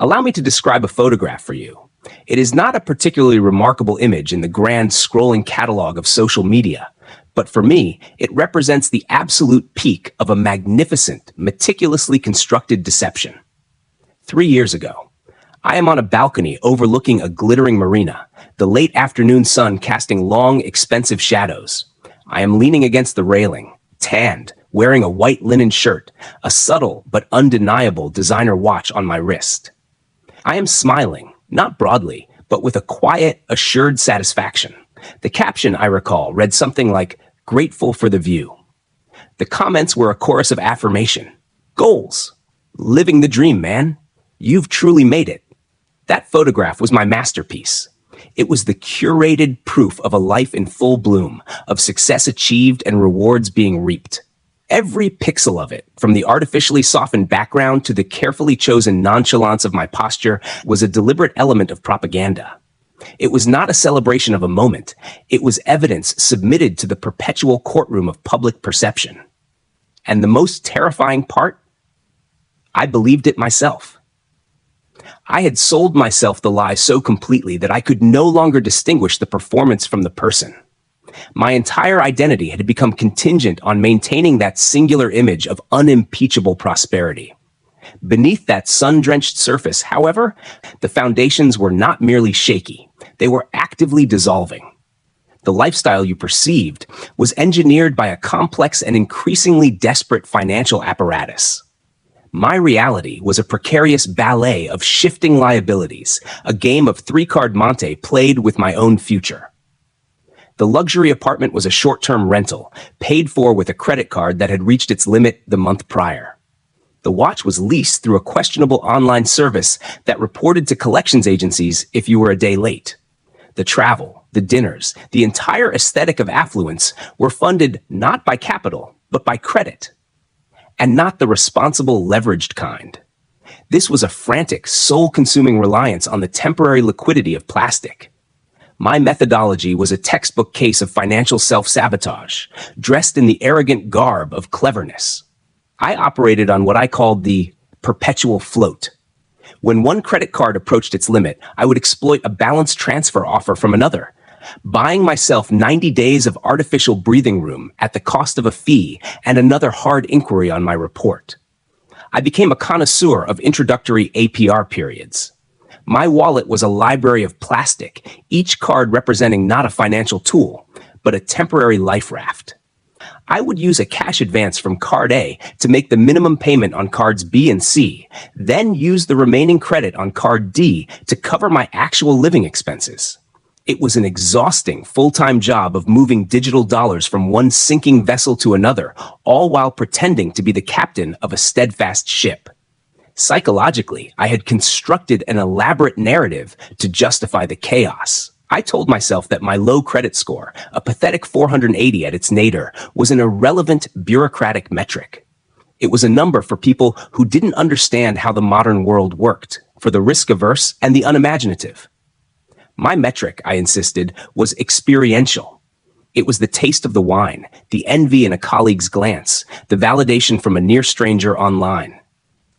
Allow me to describe a photograph for you. It is not a particularly remarkable image in the grand scrolling catalog of social media, but for me, it represents the absolute peak of a magnificent, meticulously constructed deception. 3 years ago, I am on a balcony overlooking a glittering marina, the late afternoon sun casting long, expensive shadows. I am leaning against the railing, tanned, wearing a white linen shirt, a subtle but undeniable designer watch on my wrist. I am smiling, not broadly, but with a quiet, assured satisfaction. The caption, I recall, read something like, "Grateful for the view." The comments were a chorus of affirmation. "Goals. Living the dream, man. You've truly made it." That photograph was my masterpiece. It was the curated proof of a life in full bloom, of success achieved and rewards being reaped. Every pixel of it, from the artificially softened background to the carefully chosen nonchalance of my posture, was a deliberate element of propaganda. It was not a celebration of a moment. It was evidence submitted to the perpetual courtroom of public perception. And the most terrifying part? I believed it myself. I had sold myself the lie so completely that I could no longer distinguish the performance from the person. My entire identity had become contingent on maintaining that singular image of unimpeachable prosperity. Beneath that sun-drenched surface, however, the foundations were not merely shaky. They were actively dissolving. The lifestyle you perceived was engineered by a complex and increasingly desperate financial apparatus. My reality was a precarious ballet of shifting liabilities, a game of three-card Monte played with my own future. The luxury apartment was a short-term rental, paid for with a credit card that had reached its limit the month prior. The watch was leased through a questionable online service that reported to collections agencies if you were a day late. The travel, the dinners, the entire aesthetic of affluence were funded not by capital, but by credit. And not the responsible, leveraged kind. This was a frantic, soul-consuming reliance on the temporary liquidity of plastic. My methodology was a textbook case of financial self-sabotage, dressed in the arrogant garb of cleverness. I operated on what I called the perpetual float. When one credit card approached its limit, I would exploit a balance transfer offer from another, buying myself 90 days of artificial breathing room at the cost of a fee and another hard inquiry on my report. I became a connoisseur of introductory APR periods. My wallet was a library of plastic, each card representing not a financial tool, but a temporary life raft. I would use a cash advance from card A to make the minimum payment on cards B and C, then use the remaining credit on card D to cover my actual living expenses. It was an exhausting full-time job of moving digital dollars from one sinking vessel to another, all while pretending to be the captain of a steadfast ship. Psychologically, I had constructed an elaborate narrative to justify the chaos. I told myself that my low credit score, a pathetic 480 at its nadir, was an irrelevant bureaucratic metric. It was a number for people who didn't understand how the modern world worked, for the risk-averse and the unimaginative. My metric, I insisted, was experiential. It was the taste of the wine, the envy in a colleague's glance, the validation from a near stranger online.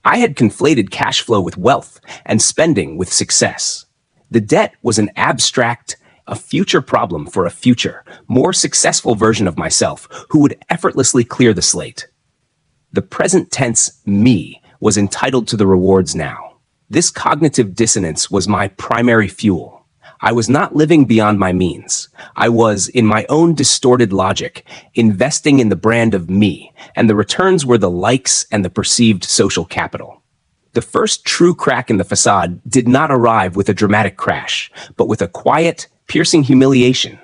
I had conflated cash flow with wealth and spending with success. The debt was an abstract, a future problem for a future, more successful version of myself who would effortlessly clear the slate. The present tense me was entitled to the rewards now. This cognitive dissonance was my primary fuel. I was not living beyond my means. I was, in my own distorted logic, investing in the brand of me, and the returns were the likes and the perceived social capital. The first true crack in the facade did not arrive with a dramatic crash, but with a quiet, piercing humiliation.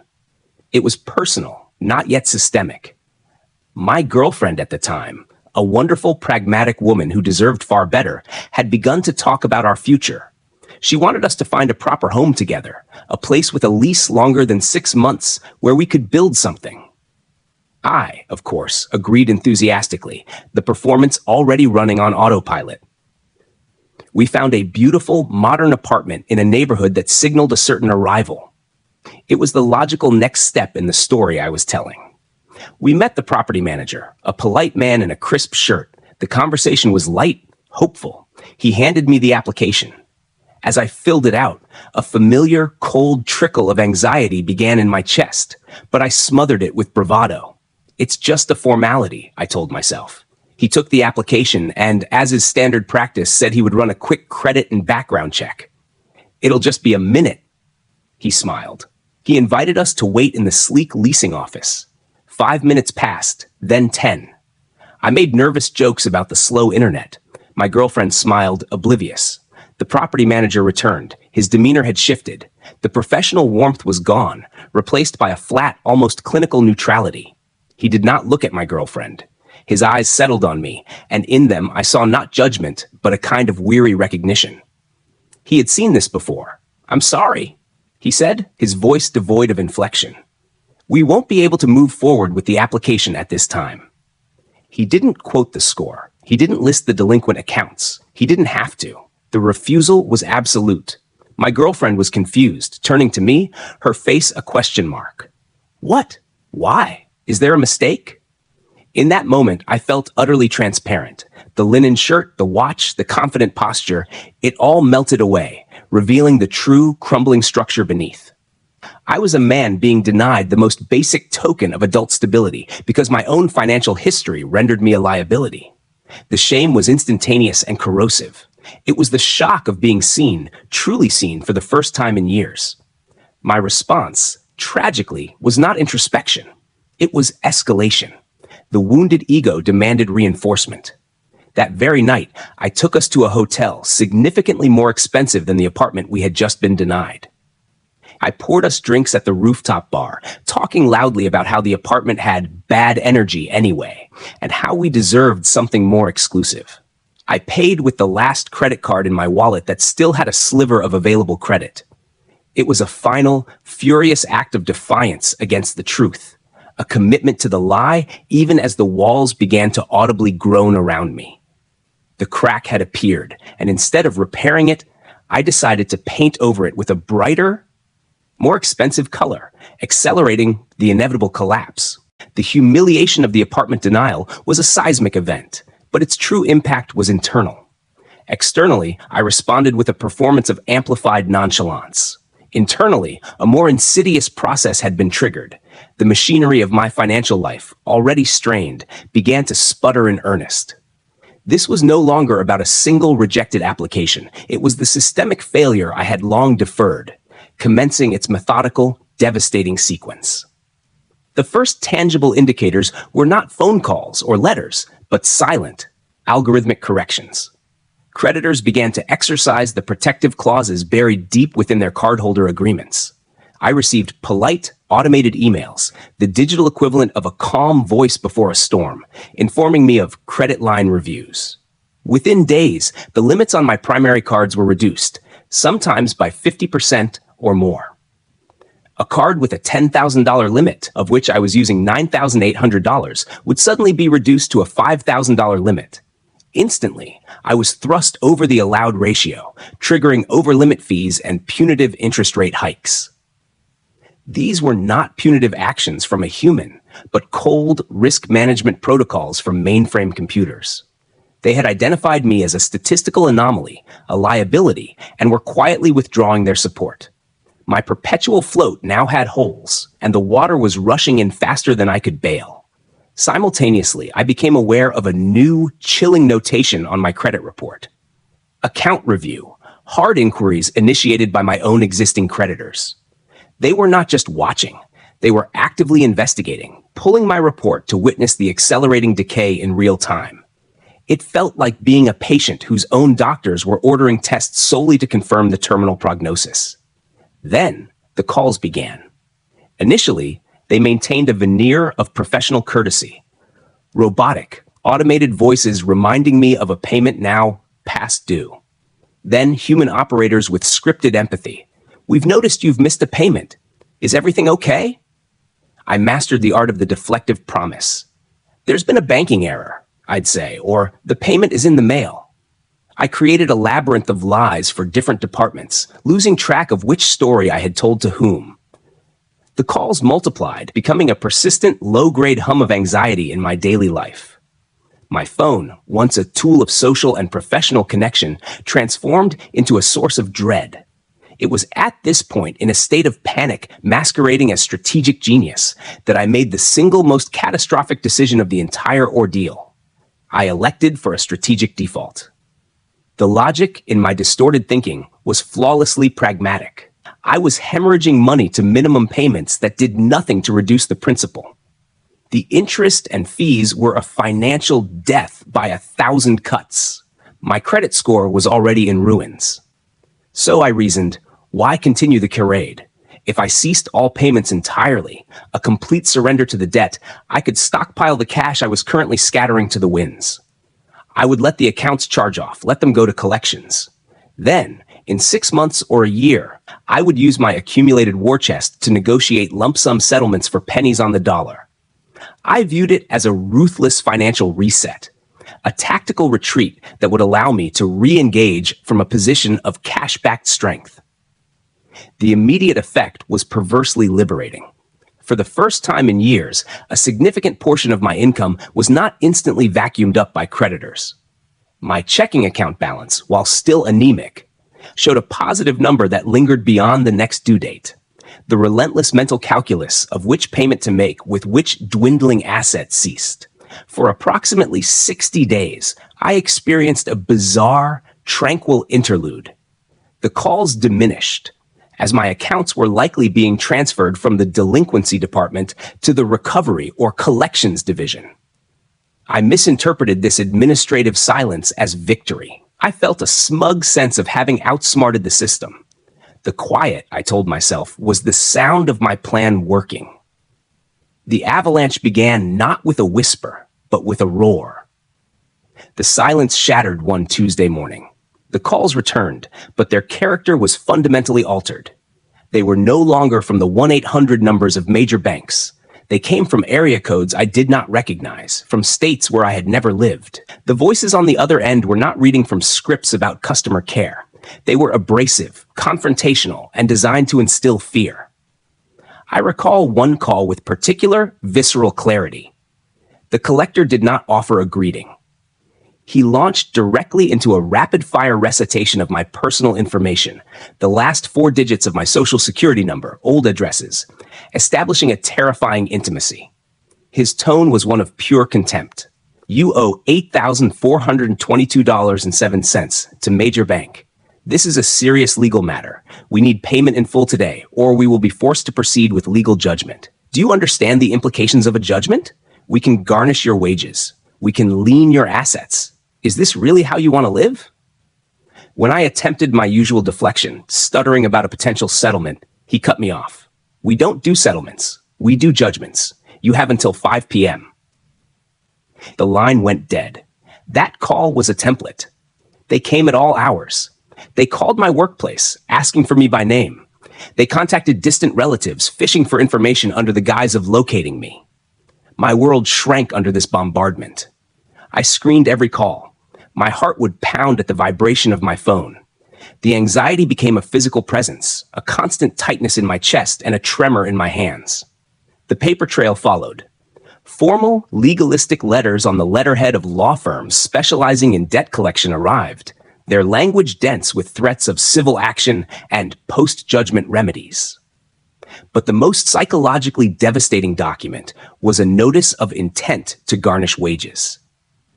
It was personal, not yet systemic. My girlfriend at the time, a wonderful, pragmatic woman who deserved far better, had begun to talk about our future. She wanted us to find a proper home together, a place with a lease longer than 6 months where we could build something. I, of course, agreed enthusiastically, the performance already running on autopilot. We found a beautiful, modern apartment in a neighborhood that signaled a certain arrival. It was the logical next step in the story I was telling. We met the property manager, a polite man in a crisp shirt. The conversation was light, hopeful. He handed me the application. As I filled it out, a familiar, cold trickle of anxiety began in my chest, but I smothered it with bravado. It's just a formality, I told myself. He took the application and, as is standard practice, said he would run a quick credit and background check. It'll just be a minute, he smiled. He invited us to wait in the sleek leasing office. 5 minutes passed, then 10. I made nervous jokes about the slow internet. My girlfriend smiled, oblivious. The property manager returned. His demeanor had shifted. The professional warmth was gone, replaced by a flat, almost clinical neutrality. He did not look at my girlfriend. His eyes settled on me, and in them I saw not judgment, but a kind of weary recognition. He had seen this before. "I'm sorry," he said, his voice devoid of inflection. "We won't be able to move forward with the application at this time." He didn't quote the score. He didn't list the delinquent accounts. He didn't have to. The refusal was absolute. My girlfriend was confused, turning to me, her face a question mark. "What? Why? Is there a mistake?" In that moment, I felt utterly transparent. The linen shirt, the watch, the confident posture, it all melted away, revealing the true, crumbling structure beneath. I was a man being denied the most basic token of adult stability because my own financial history rendered me a liability. The shame was instantaneous and corrosive. It was the shock of being seen, truly seen for the first time in years. My response, tragically, was not introspection. It was escalation. The wounded ego demanded reinforcement. That very night, I took us to a hotel significantly more expensive than the apartment we had just been denied. I poured us drinks at the rooftop bar, talking loudly about how the apartment had bad energy anyway, and how we deserved something more exclusive. I paid with the last credit card in my wallet that still had a sliver of available credit. It was a final, furious act of defiance against the truth, a commitment to the lie even as the walls began to audibly groan around me. The crack had appeared, and instead of repairing it, I decided to paint over it with a brighter, more expensive color, accelerating the inevitable collapse. The humiliation of the apartment denial was a seismic event, but its true impact was internal. Externally, I responded with a performance of amplified nonchalance. Internally, a more insidious process had been triggered. The machinery of my financial life, already strained, began to sputter in earnest. This was no longer about a single rejected application. It was the systemic failure I had long deferred, commencing its methodical, devastating sequence. The first tangible indicators were not phone calls or letters, but silent, algorithmic corrections. Creditors began to exercise the protective clauses buried deep within their cardholder agreements. I received polite, automated emails, the digital equivalent of a calm voice before a storm, informing me of credit line reviews. Within days, the limits on my primary cards were reduced, sometimes by 50% or more. A card with a $10,000 limit, of which I was using $9,800, would suddenly be reduced to a $5,000 limit. Instantly, I was thrust over the allowed ratio, triggering over-limit fees and punitive interest rate hikes. These were not punitive actions from a human, but cold risk management protocols from mainframe computers. They had identified me as a statistical anomaly, a liability, and were quietly withdrawing their support. My perpetual float now had holes, and the water was rushing in faster than I could bail. Simultaneously, I became aware of a new, chilling notation on my credit report. Account review, hard inquiries initiated by my own existing creditors. They were not just watching, they were actively investigating, pulling my report to witness the accelerating decay in real time. It felt like being a patient whose own doctors were ordering tests solely to confirm the terminal prognosis. Then, the calls began. Initially, they maintained a veneer of professional courtesy. Robotic, automated voices reminding me of a payment now past due. Then, human operators with scripted empathy. "We've noticed you've missed a payment. Is everything okay?" I mastered the art of the deflective promise. "There's been a banking error," I'd say, or "the payment is in the mail." I created a labyrinth of lies for different departments, losing track of which story I had told to whom. The calls multiplied, becoming a persistent, low-grade hum of anxiety in my daily life. My phone, once a tool of social and professional connection, transformed into a source of dread. It was at this point, in a state of panic masquerading as strategic genius, that I made the single most catastrophic decision of the entire ordeal. I elected for a strategic default. The logic in my distorted thinking was flawlessly pragmatic. I was hemorrhaging money to minimum payments that did nothing to reduce the principal. The interest and fees were a financial death by 1,000 cuts. My credit score was already in ruins. So I reasoned, why continue the charade? If I ceased all payments entirely, a complete surrender to the debt, I could stockpile the cash I was currently scattering to the winds. I would let the accounts charge off, let them go to collections. Then, in 6 months or a year, I would use my accumulated war chest to negotiate lump sum settlements for pennies on the dollar. I viewed it as a ruthless financial reset, a tactical retreat that would allow me to re-engage from a position of cash-backed strength. The immediate effect was perversely liberating. For the first time in years, a significant portion of my income was not instantly vacuumed up by creditors. My checking account balance, while still anemic, showed a positive number that lingered beyond the next due date. The relentless mental calculus of which payment to make with which dwindling asset ceased. For approximately 60 days, I experienced a bizarre, tranquil interlude. The calls diminished, as my accounts were likely being transferred from the delinquency department to the recovery or collections division. I misinterpreted this administrative silence as victory. I felt a smug sense of having outsmarted the system. The quiet, I told myself, was the sound of my plan working. The avalanche began not with a whisper, but with a roar. The silence shattered one Tuesday morning. The calls returned, but their character was fundamentally altered. They were no longer from the 1-800 numbers of major banks. They came from area codes I did not recognize, from states where I had never lived. The voices on the other end were not reading from scripts about customer care. They were abrasive, confrontational, and designed to instill fear. I recall one call with particular, visceral clarity. The collector did not offer a greeting. He launched directly into a rapid-fire recitation of my personal information, the last 4 digits of my social security number, old addresses, establishing a terrifying intimacy. His tone was one of pure contempt. You owe $8,422.07 to Major Bank. This is a serious legal matter. We need payment in full today, or we will be forced to proceed with legal judgment. Do you understand the implications of a judgment? We can garnish your wages. We can lien your assets. Is this really how you want to live? When I attempted my usual deflection, stuttering about a potential settlement, he cut me off. We don't do settlements. We do judgments. You have until 5 p.m. The line went dead. That call was a template. They came at all hours. They called my workplace, asking for me by name. They contacted distant relatives, fishing for information under the guise of locating me. My world shrank under this bombardment. I screened every call. My heart would pound at the vibration of my phone. The anxiety became a physical presence, a constant tightness in my chest and a tremor in my hands. The paper trail followed. Formal, legalistic letters on the letterhead of law firms specializing in debt collection arrived, their language dense with threats of civil action and post-judgment remedies. But the most psychologically devastating document was a notice of intent to garnish wages.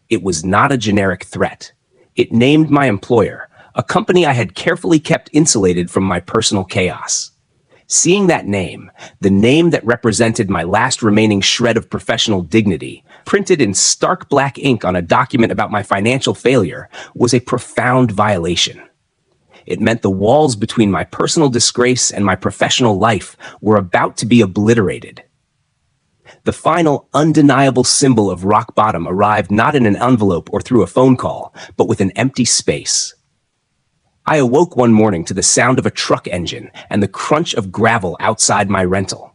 It was not a generic threat. It named my employer, a company I had carefully kept insulated from my personal chaos. Seeing that name, the name that represented my last remaining shred of professional dignity, printed in stark black ink on a document about my financial failure, was a profound violation. It meant the walls between my personal disgrace and my professional life were about to be obliterated. The final, undeniable symbol of rock bottom arrived not in an envelope or through a phone call, but with an empty space. I awoke one morning to the sound of a truck engine and the crunch of gravel outside my rental.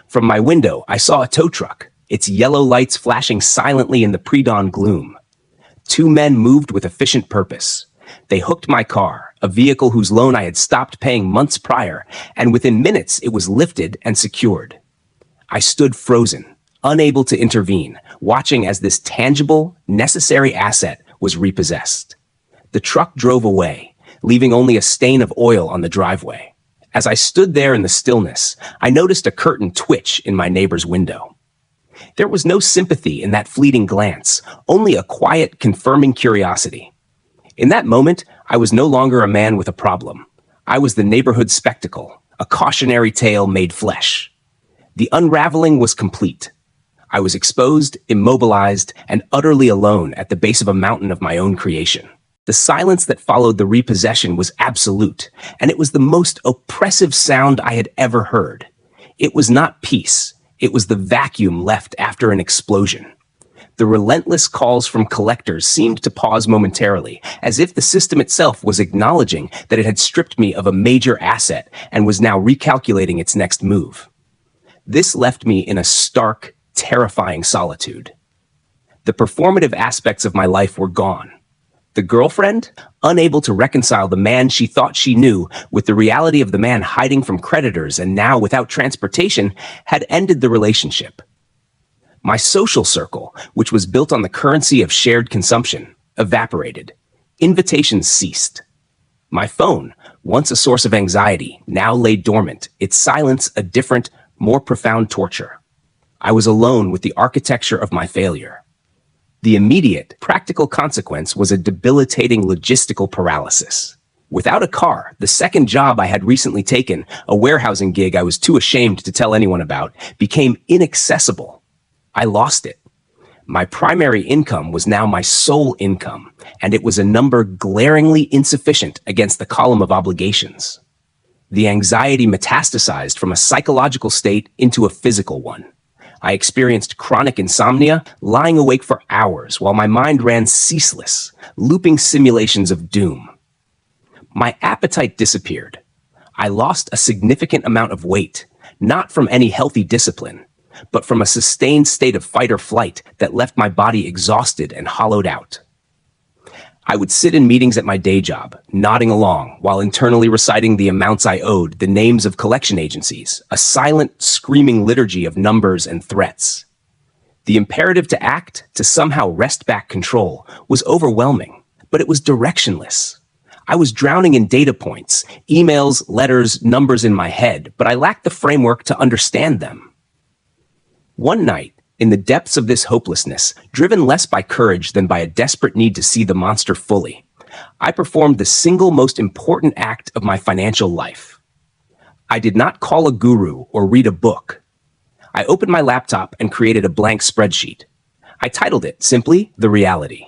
From my window, I saw a tow truck, its yellow lights flashing silently in the pre-dawn gloom. 2 men moved with efficient purpose. They hooked my car, a vehicle whose loan I had stopped paying months prior, and within minutes it was lifted and secured. I stood frozen, unable to intervene, watching as this tangible, necessary asset was repossessed. The truck drove away, leaving only a stain of oil on the driveway. As I stood there in the stillness, I noticed a curtain twitch in my neighbor's window. There was no sympathy in that fleeting glance, only a quiet, confirming curiosity. In that moment, I was no longer a man with a problem. I was the neighborhood spectacle, a cautionary tale made flesh. The unraveling was complete. I was exposed, immobilized, and utterly alone at the base of a mountain of my own creation. The silence that followed the repossession was absolute, and it was the most oppressive sound I had ever heard. It was not peace. It was the vacuum left after an explosion. The relentless calls from collectors seemed to pause momentarily, as if the system itself was acknowledging that it had stripped me of a major asset and was now recalculating its next move. This left me in a stark, terrifying solitude. The performative aspects of my life were gone. The girlfriend, unable to reconcile the man she thought she knew with the reality of the man hiding from creditors and now without transportation, had ended the relationship. My social circle, which was built on the currency of shared consumption, evaporated. Invitations ceased. My phone, once a source of anxiety, now lay dormant, its silence a different, more profound torture. I was alone with the architecture of my failure. The immediate, practical consequence was a debilitating logistical paralysis. Without a car, the second job I had recently taken, a warehousing gig I was too ashamed to tell anyone about, became inaccessible. I lost it. My primary income was now my sole income, and it was a number glaringly insufficient against the column of obligations. The anxiety metastasized from a psychological state into a physical one. I experienced chronic insomnia, lying awake for hours while my mind ran ceaseless, looping simulations of doom. My appetite disappeared. I lost a significant amount of weight, not from any healthy discipline, but from a sustained state of fight or flight that left my body exhausted and hollowed out. I would sit in meetings at my day job, nodding along while internally reciting the amounts I owed, the names of collection agencies, a silent, screaming liturgy of numbers and threats. The imperative to act, to somehow wrest back control, was overwhelming, but it was directionless. I was drowning in data points, emails, letters, numbers in my head, but I lacked the framework to understand them. One night, in the depths of this hopelessness, driven less by courage than by a desperate need to see the monster fully, I performed the single most important act of my financial life. I did not call a guru or read a book. I opened my laptop and created a blank spreadsheet. I titled it simply, The Reality.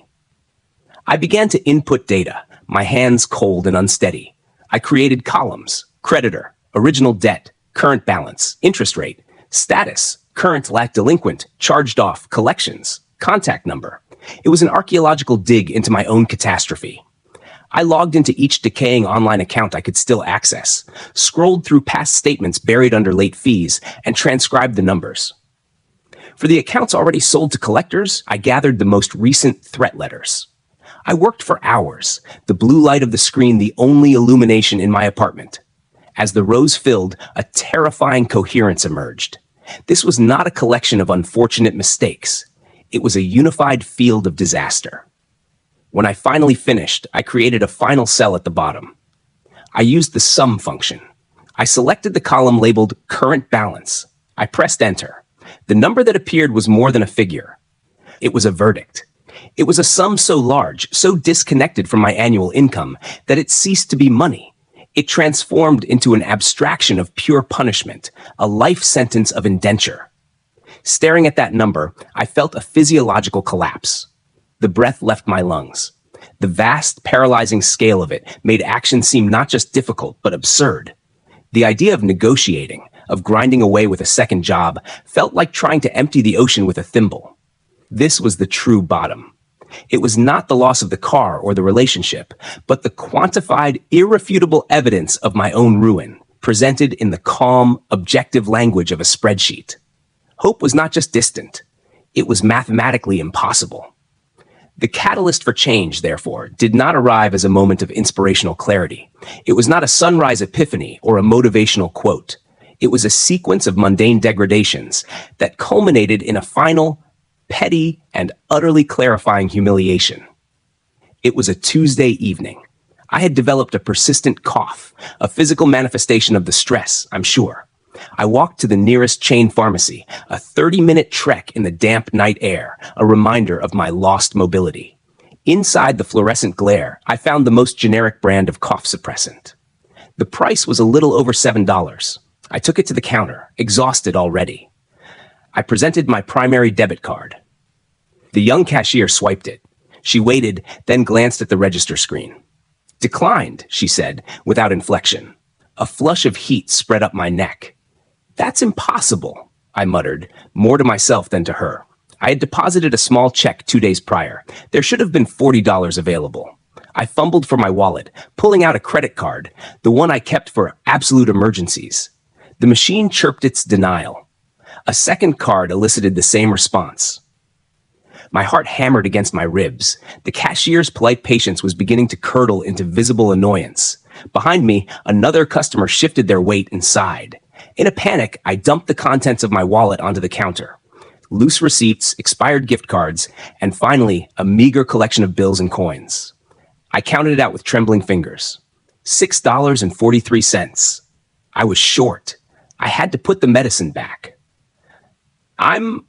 I began to input data, my hands cold and unsteady. I created columns: creditor, original debt, current balance, interest rate, status, current delinquent, charged off, collections, contact number. It was an archaeological dig into my own catastrophe. I logged into each decaying online account I could still access, scrolled through past statements buried under late fees, and transcribed the numbers. For the accounts already sold to collectors, I gathered the most recent threat letters. I worked for hours, the blue light of the screen the only illumination in my apartment. As the rows filled, a terrifying coherence emerged. This was not a collection of unfortunate mistakes. It was a unified field of disaster. When I finally finished, I created a final cell at the bottom. I used the sum function. I selected the column labeled current balance. I pressed enter. The number that appeared was more than a figure. It was a verdict. It was a sum so large, so disconnected from my annual income, that it ceased to be money. It transformed into an abstraction of pure punishment, a life sentence of indenture. Staring at that number, I felt a physiological collapse. The breath left my lungs. The vast, paralyzing scale of it made action seem not just difficult, but absurd. The idea of negotiating, of grinding away with a second job, felt like trying to empty the ocean with a thimble. This was the true bottom. It was not the loss of the car or the relationship, but the quantified, irrefutable evidence of my own ruin, presented in the calm, objective language of a spreadsheet. Hope was not just distant. It was mathematically impossible. The catalyst for change, therefore, did not arrive as a moment of inspirational clarity. It was not a sunrise epiphany or a motivational quote. It was a sequence of mundane degradations that culminated in a final, petty, and utterly clarifying humiliation. It was a Tuesday evening. I had developed a persistent cough, a physical manifestation of the stress, I'm sure. I walked to the nearest chain pharmacy, a 30-minute trek in the damp night air, a reminder of my lost mobility. Inside the fluorescent glare, I found the most generic brand of cough suppressant. The price was a little over $7. I took it to the counter, exhausted already. I presented my primary debit card. The young cashier swiped it. She waited, then glanced at the register screen. "Declined," she said, without inflection. A flush of heat spread up my neck. "That's impossible," I muttered, more to myself than to her. I had deposited a small check 2 days prior. There should have been $40 available. I fumbled for my wallet, pulling out a credit card, the one I kept for absolute emergencies. The machine chirped its denial. A second card elicited the same response. My heart hammered against my ribs. The cashier's polite patience was beginning to curdle into visible annoyance. Behind me, another customer shifted their weight and sighed. In a panic, I dumped the contents of my wallet onto the counter. Loose receipts, expired gift cards, and finally, a meager collection of bills and coins. I counted it out with trembling fingers. $6.43. I was short. I had to put the medicine back. I'm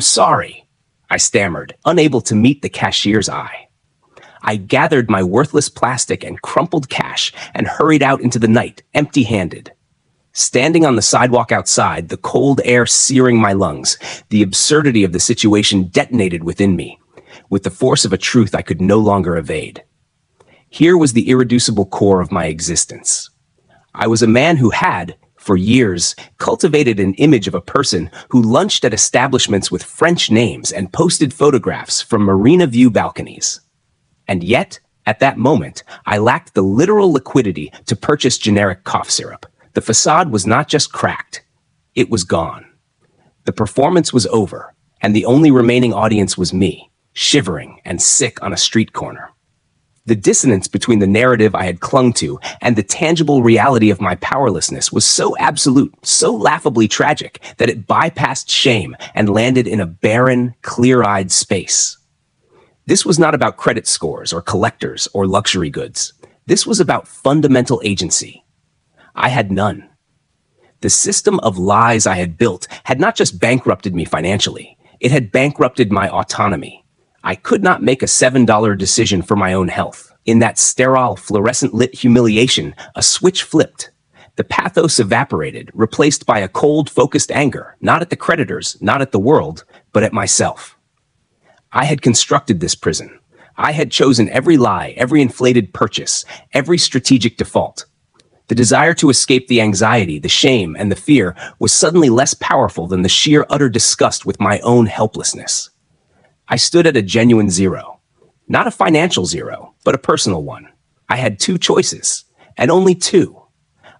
sorry, I stammered, unable to meet the cashier's eye. I gathered my worthless plastic and crumpled cash and hurried out into the night, empty-handed. Standing on the sidewalk outside, the cold air searing my lungs, the absurdity of the situation detonated within me, with the force of a truth I could no longer evade. Here was the irreducible core of my existence. I was a man who had, for years, cultivated an image of a person who lunched at establishments with French names and posted photographs from Marina View balconies. And yet, at that moment, I lacked the literal liquidity to purchase generic cough syrup. The facade was not just cracked, it was gone. The performance was over, and the only remaining audience was me, shivering and sick on a street corner. The dissonance between the narrative I had clung to and the tangible reality of my powerlessness was so absolute, so laughably tragic, that it bypassed shame and landed in a barren, clear-eyed space. This was not about credit scores or collectors or luxury goods. This was about fundamental agency. I had none. The system of lies I had built had not just bankrupted me financially, it had bankrupted my autonomy. I could not make a $7 decision for my own health. In that sterile, fluorescent-lit humiliation, a switch flipped. The pathos evaporated, replaced by a cold, focused anger, not at the creditors, not at the world, but at myself. I had constructed this prison. I had chosen every lie, every inflated purchase, every strategic default. The desire to escape the anxiety, the shame, and the fear was suddenly less powerful than the sheer utter disgust with my own helplessness. I stood at a genuine zero. Not a financial zero, but a personal one. I had two choices, and only two.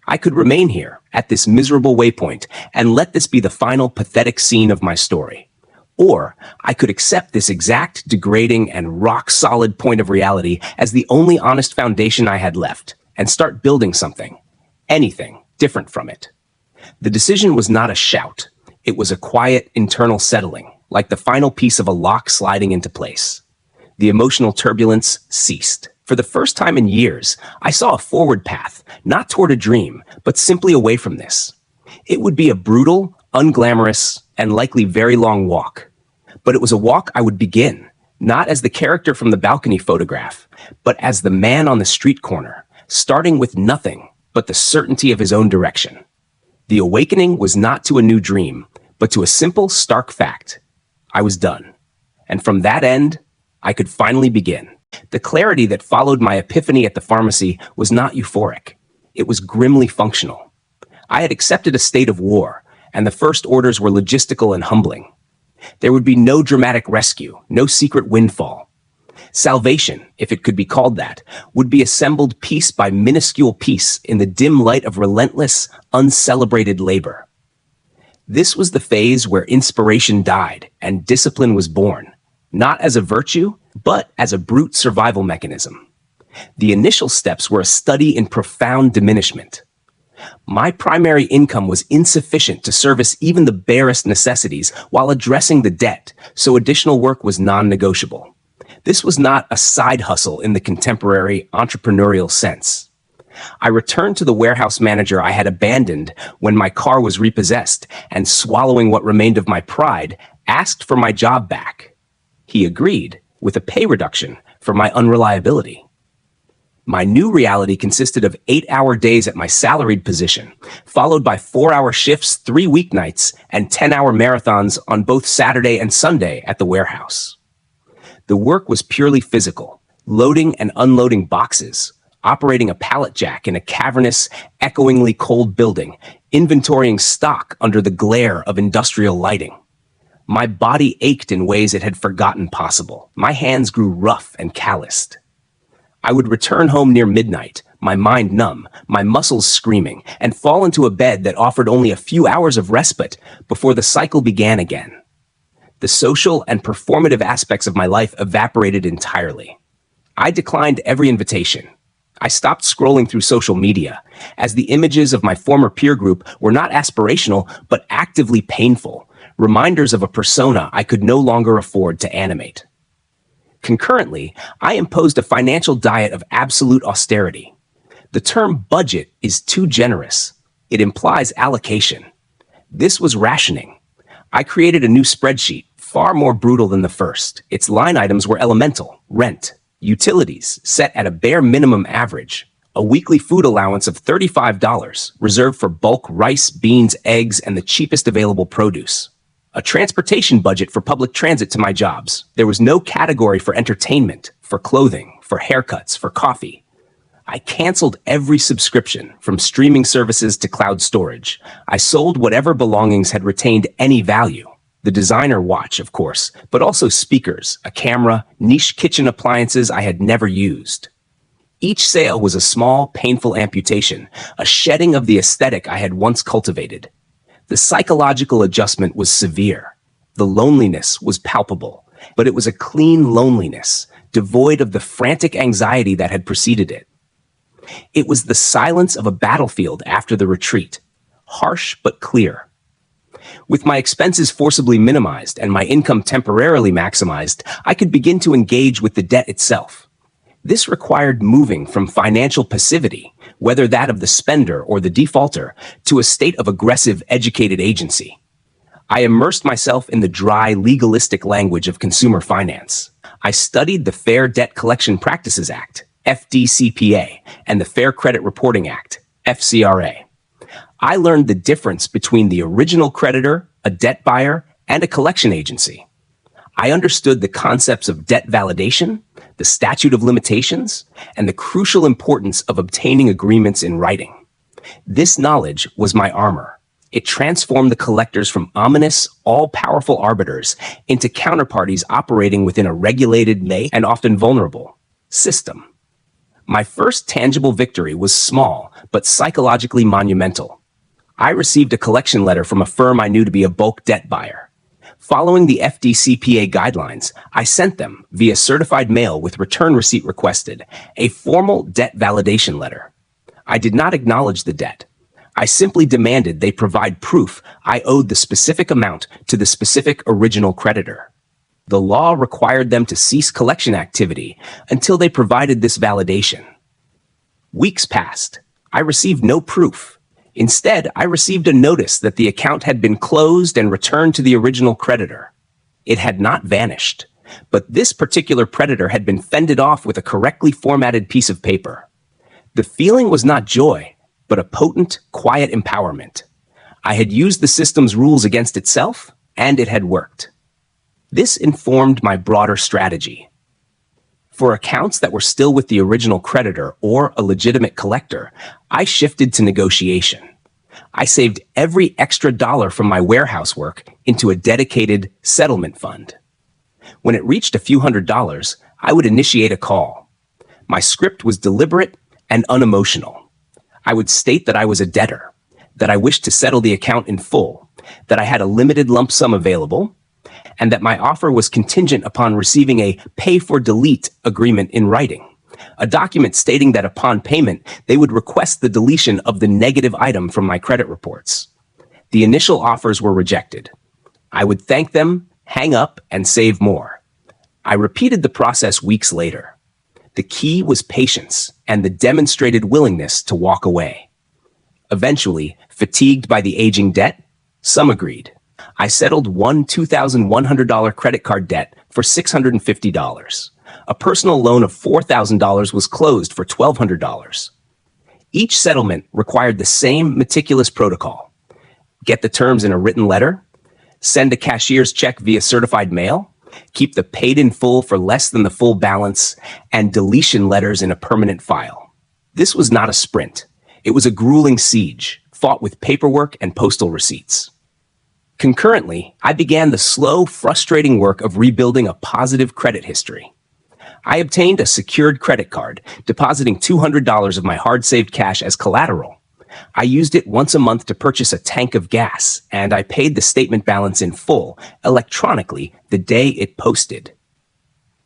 I could remain here, at this miserable waypoint, and let this be the final pathetic scene of my story. Or I could accept this exact, degrading, and rock-solid point of reality as the only honest foundation I had left, and start building something, anything, different from it. The decision was not a shout. It was a quiet, internal settling, like the final piece of a lock sliding into place. The emotional turbulence ceased. For the first time in years, I saw a forward path, not toward a dream, but simply away from this. It would be a brutal, unglamorous, and likely very long walk. But it was a walk I would begin, not as the character from the balcony photograph, but as the man on the street corner, starting with nothing but the certainty of his own direction. The awakening was not to a new dream, but to a simple, stark fact. I was done. And from that end, I could finally begin. The clarity that followed my epiphany at the pharmacy was not euphoric. It was grimly functional. I had accepted a state of war, and the first orders were logistical and humbling. There would be no dramatic rescue, no secret windfall. Salvation, if it could be called that, would be assembled piece by minuscule piece in the dim light of relentless, uncelebrated labor. This was the phase where inspiration died and discipline was born, not as a virtue, but as a brute survival mechanism. The initial steps were a study in profound diminishment. My primary income was insufficient to service even the barest necessities while addressing the debt, so additional work was non-negotiable. This was not a side hustle in the contemporary entrepreneurial sense. I returned to the warehouse manager I had abandoned when my car was repossessed, and swallowing what remained of my pride, asked for my job back. He agreed, with a pay reduction for my unreliability. My new reality consisted of 8-hour days at my salaried position, followed by 4-hour shifts 3 weeknights and 10-hour marathons on both Saturday and Sunday at the warehouse. The work was purely physical, loading and unloading boxes, operating a pallet jack in a cavernous, echoingly cold building, inventorying stock under the glare of industrial lighting. My body ached in ways it had forgotten possible. My hands grew rough and calloused. I would return home near midnight, my mind numb, my muscles screaming, and fall into a bed that offered only a few hours of respite before the cycle began again. The social and performative aspects of my life evaporated entirely. I declined every invitation. I stopped scrolling through social media, as the images of my former peer group were not aspirational, but actively painful, reminders of a persona I could no longer afford to animate. Concurrently, I imposed a financial diet of absolute austerity. The term budget is too generous. It implies allocation. This was rationing. I created a new spreadsheet, far more brutal than the first. Its line items were elemental: rent, utilities, set at a bare minimum average, a weekly food allowance of $35, reserved for bulk rice, beans, eggs, and the cheapest available produce. A transportation budget for public transit to my jobs. There was no category for entertainment, for clothing, for haircuts, for coffee. I canceled every subscription, from streaming services to cloud storage. I sold whatever belongings had retained any value. The designer watch, of course, but also speakers, a camera, niche kitchen appliances I had never used. Each sale was a small, painful amputation, a shedding of the aesthetic I had once cultivated. The psychological adjustment was severe. The loneliness was palpable, but it was a clean loneliness, devoid of the frantic anxiety that had preceded it. It was the silence of a battlefield after the retreat, harsh but clear. With my expenses forcibly minimized and my income temporarily maximized, I could begin to engage with the debt itself. This required moving from financial passivity, whether that of the spender or the defaulter, to a state of aggressive, educated agency. I immersed myself in the dry, legalistic language of consumer finance. I studied the Fair Debt Collection Practices Act, FDCPA, and the Fair Credit Reporting Act, FCRA. I learned the difference between the original creditor, a debt buyer, and a collection agency. I understood the concepts of debt validation, the statute of limitations, and the crucial importance of obtaining agreements in writing. This knowledge was my armor. It transformed the collectors from ominous, all-powerful arbiters into counterparties operating within a regulated, and often vulnerable, system. My first tangible victory was small, but psychologically monumental. I received a collection letter from a firm I knew to be a bulk debt buyer. Following the FDCPA guidelines, I sent them, via certified mail with return receipt requested, a formal debt validation letter. I did not acknowledge the debt. I simply demanded they provide proof I owed the specific amount to the specific original creditor. The law required them to cease collection activity until they provided this validation. Weeks passed. I received no proof. Instead, I received a notice that the account had been closed and returned to the original creditor. It had not vanished, but this particular predator had been fended off with a correctly formatted piece of paper. The feeling was not joy, but a potent, quiet empowerment. I had used the system's rules against itself, and it had worked. This informed my broader strategy. For accounts that were still with the original creditor or a legitimate collector, I shifted to negotiation. I saved every extra dollar from my warehouse work into a dedicated settlement fund. When it reached a few $100s, I would initiate a call. My script was deliberate and unemotional. I would state that I was a debtor, that I wished to settle the account in full, that I had a limited lump sum available, and that my offer was contingent upon receiving a pay-for-delete agreement in writing. A document stating that upon payment, they would request the deletion of the negative item from my credit reports. The initial offers were rejected. I would thank them, hang up, and save more. I repeated the process weeks later. The key was patience and the demonstrated willingness to walk away. Eventually, fatigued by the aging debt, some agreed. I settled one $2,100 credit card debt for $650. A personal loan of $4,000 was closed for $1,200. Each settlement required the same meticulous protocol. Get the terms in a written letter, send a cashier's check via certified mail, keep the paid in full for less than the full balance, and deletion letters in a permanent file. This was not a sprint. It was a grueling siege, fought with paperwork and postal receipts. Concurrently, I began the slow, frustrating work of rebuilding a positive credit history. I obtained a secured credit card, depositing $200 of my hard-saved cash as collateral. I used it once a month to purchase a tank of gas, and I paid the statement balance in full, electronically, the day it posted.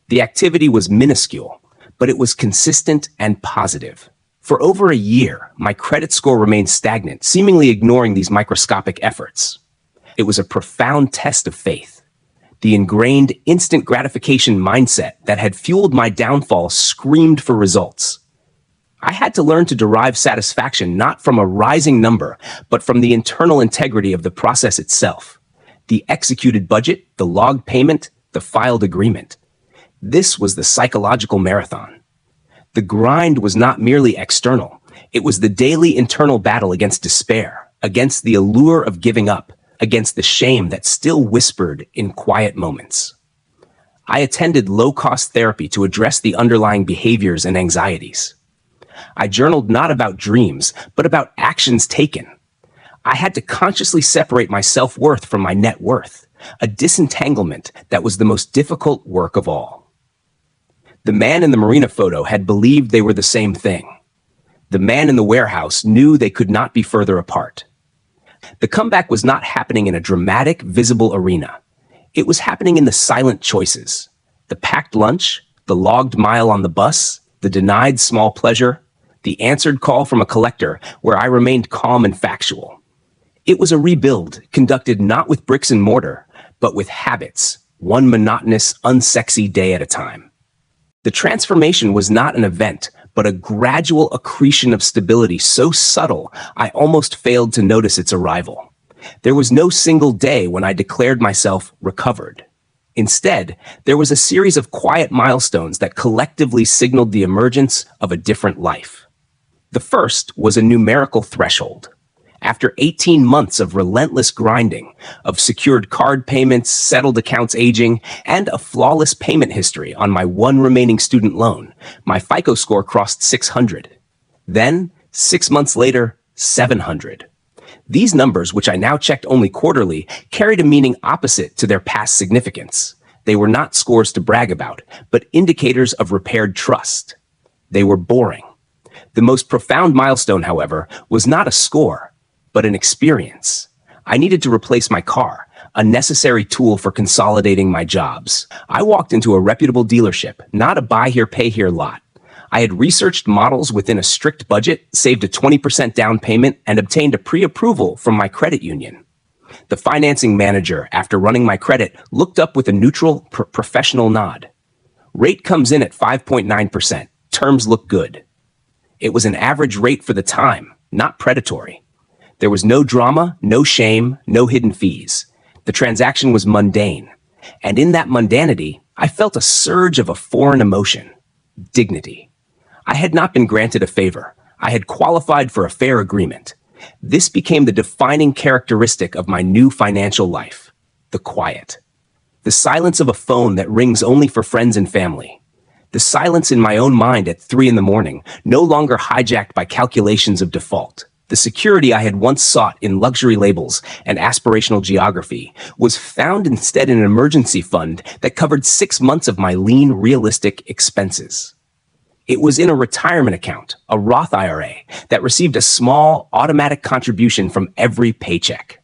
The activity was minuscule, but it was consistent and positive. For over a year, my credit score remained stagnant, seemingly ignoring these microscopic efforts. It was a profound test of faith. The ingrained instant gratification mindset that had fueled my downfall screamed for results. I had to learn to derive satisfaction not from a rising number, but from the internal integrity of the process itself. The executed budget, the logged payment, the filed agreement. This was the psychological marathon. The grind was not merely external. It was the daily internal battle against despair, against the allure of giving up, against the shame that still whispered in quiet moments. I attended low-cost therapy to address the underlying behaviors and anxieties. I journaled not about dreams, but about actions taken. I had to consciously separate my self-worth from my net worth, a disentanglement that was the most difficult work of all. The man in the marina photo had believed they were the same thing. The man in the warehouse knew they could not be further apart. The comeback was not happening in a dramatic, visible arena. It was happening in the silent choices. The packed lunch, the logged mile on the bus, the denied small pleasure, the answered call from a collector where I remained calm and factual. It was a rebuild conducted not with bricks and mortar, but with habits, one monotonous, unsexy day at a time. The transformation was not an event, but a gradual accretion of stability so subtle I almost failed to notice its arrival. There was no single day when I declared myself recovered. Instead, there was a series of quiet milestones that collectively signaled the emergence of a different life. The first was a numerical threshold. After 18 months of relentless grinding, of secured card payments, settled accounts aging, and a flawless payment history on my one remaining student loan, my FICO score crossed 600. Then, 6 months later, 700. These numbers, which I now checked only quarterly, carried a meaning opposite to their past significance. They were not scores to brag about, but indicators of repaired trust. They were boring. The most profound milestone, however, was not a score, but an experience. I needed to replace my car, a necessary tool for consolidating my jobs. I walked into a reputable dealership, not a buy here, pay here lot. I had researched models within a strict budget, saved a 20% down payment, and obtained a pre-approval from my credit union. The financing manager, after running my credit, looked up with a neutral, professional nod. Rate comes in at 5.9%. Terms look good. It was an average rate for the time, not predatory. There was no drama, no shame, no hidden fees. The transaction was mundane. And in that mundanity, I felt a surge of a foreign emotion, dignity. I had not been granted a favor. I had qualified for a fair agreement. This became the defining characteristic of my new financial life, the quiet. The silence of a phone that rings only for friends and family. The silence in my own mind at 3 a.m, no longer hijacked by calculations of default. The security I had once sought in luxury labels and aspirational geography was found instead in an emergency fund that covered 6 months of my lean, realistic expenses. It was in a retirement account, a Roth IRA, that received a small, automatic contribution from every paycheck.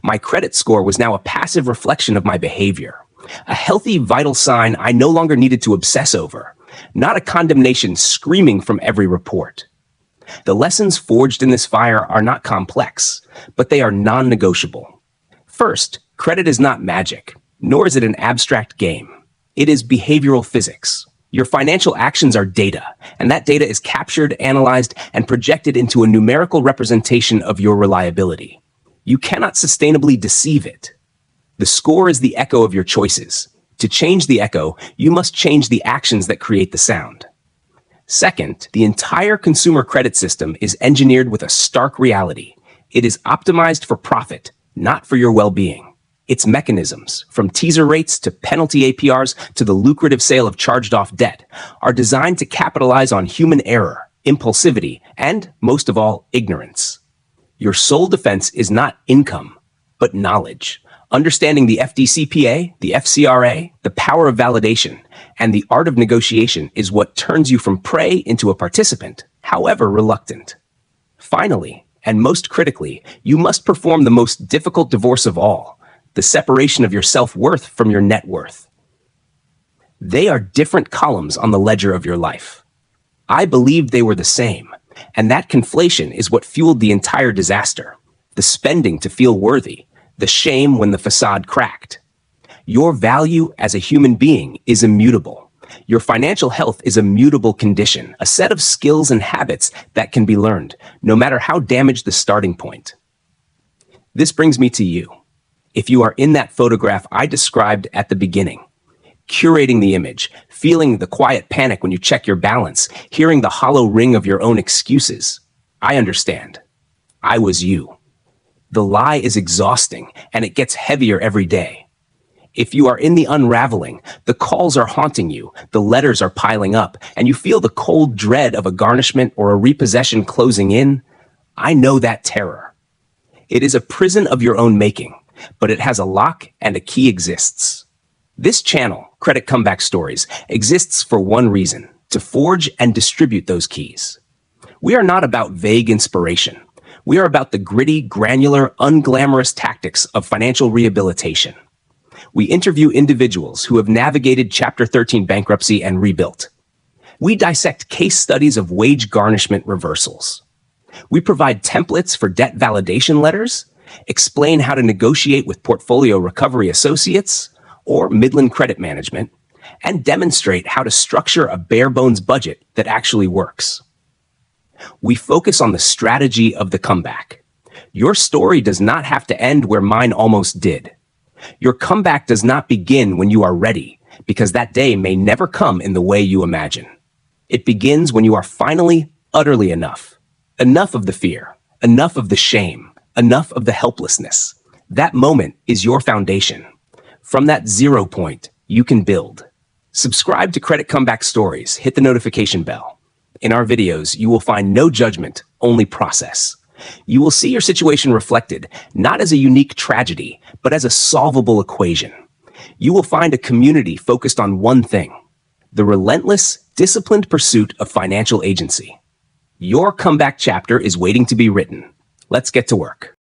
My credit score was now a passive reflection of my behavior, a healthy, vital sign I no longer needed to obsess over, not a condemnation screaming from every report. The lessons forged in this fire are not complex, but they are non-negotiable. First, credit is not magic, nor is it an abstract game. It is behavioral physics. Your financial actions are data, and that data is captured, analyzed, and projected into a numerical representation of your reliability. You cannot sustainably deceive it. The score is the echo of your choices. To change the echo, you must change the actions that create the sound. Second, the entire consumer credit system is engineered with a stark reality. It is optimized for profit, not for your well-being. Its mechanisms, from teaser rates to penalty APRs to the lucrative sale of charged-off debt, are designed to capitalize on human error, impulsivity, and, most of all, ignorance. Your sole defense is not income, but knowledge. Understanding the FDCPA, the FCRA, the power of validation, and the art of negotiation is what turns you from prey into a participant, however reluctant. Finally, and most critically, you must perform the most difficult divorce of all, the separation of your self-worth from your net worth. They are different columns on the ledger of your life. I believed they were the same, and that conflation is what fueled the entire disaster. The spending to feel worthy, the shame when the facade cracked. Your value as a human being is immutable. Your financial health is a mutable condition, a set of skills and habits that can be learned, no matter how damaged the starting point. This brings me to you. If you are in that photograph I described at the beginning, curating the image, feeling the quiet panic when you check your balance, hearing the hollow ring of your own excuses, I understand. I was you. The lie is exhausting, and it gets heavier every day. If you are in the unraveling, the calls are haunting you, the letters are piling up, and you feel the cold dread of a garnishment or a repossession closing in, I know that terror. It is a prison of your own making, but it has a lock and a key exists. This channel, Credit Comeback Stories, exists for one reason: to forge and distribute those keys. We are not about vague inspiration. We are about the gritty, granular, unglamorous tactics of financial rehabilitation. We interview individuals who have navigated Chapter 13 bankruptcy and rebuilt. We dissect case studies of wage garnishment reversals. We provide templates for debt validation letters, explain how to negotiate with portfolio recovery associates or Midland Credit Management, and demonstrate how to structure a bare-bones budget that actually works. We focus on the strategy of the comeback. Your story does not have to end where mine almost did. Your comeback does not begin when you are ready, because that day may never come in the way you imagine. It begins when you are finally utterly enough. Enough of the fear, enough of the shame, enough of the helplessness. That moment is your foundation. From that 0 point, you can build. Subscribe to Credit Comeback Stories, hit the notification bell. In our videos, you will find no judgment, only process. You will see your situation reflected, not as a unique tragedy, but as a solvable equation. You will find a community focused on one thing: the relentless, disciplined pursuit of financial agency. Your comeback chapter is waiting to be written. Let's get to work.